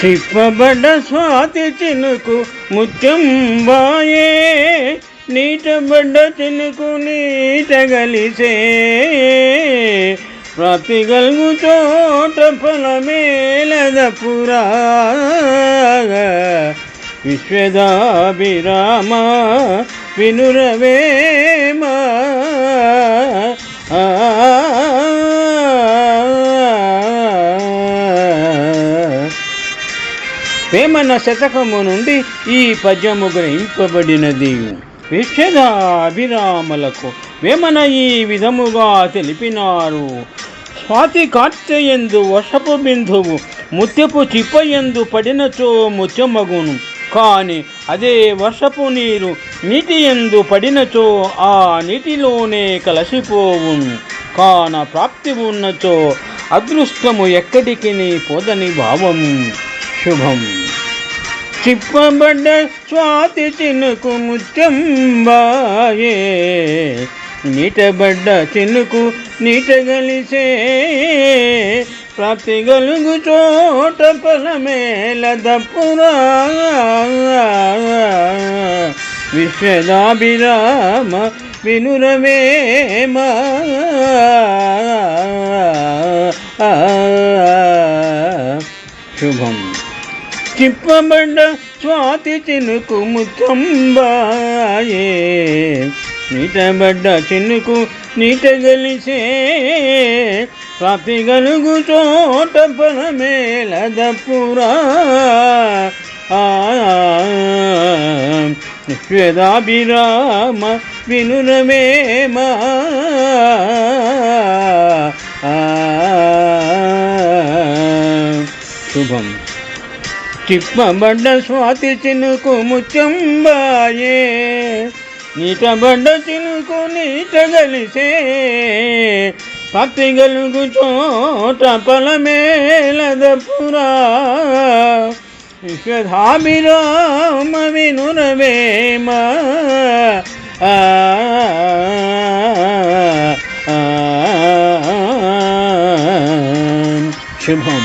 చిప్పబడ్డ స్వాతి చినుకు ముత్యంబాయే, నీటబడ్డ చినుకు నీటగలిసే, ప్రాప్తి గల్గు చోట ఫలమేలదపురా, విశ్వదాభిరామ వినురవేమ. వేమన శతకము నుండి ఈ పద్యము గ్రహింపబడినది. విశ్వదాభిరాములకు వేమన ఈ విధముగా తెలిపినారు. స్వాతి కార్తెయందు వర్షపు బిందువు ముత్యపు చిప్పయందు పడినచో ముత్యమగును, కాని అదే వర్షపు నీరు నీటి యందు పడినచో ఆ నీటిలోనే కలసిపోవును. కాన ప్రాప్తి ఉన్నచో అదృష్టము ఎక్కడికి పోదని భావము. శుభం. చిప్పబడ్డ స్వాతి చినుకు ముత్యంబాయే, నీటబడ్డ చినుకు నీటగలిసే, ప్రాప్తి గలుగు చోట ఫలమేలదపురా, విశ్వదాభిరామ వినురవేమ. శుభం. చిప్పబడ్డ స్వాతి చినుకు ముత్యంబాయే, నీటబడ్డ చినుకు నీటగలిసే, ప్రాప్తి గలుగు చోట ఫలమేలదపురా, విశ్వదాభిరామ వినురవేమ. శుభం. చిప్పబడ్డ స్వాతి చినుకు ముత్యంబాయే, నీటబడ్డ చినుకు నీటగలిసే, ప్రాప్తి గలుగు చోట ఫలమేలదపురా, విశ్వదాభిరామ వినురవేమ. శుభం.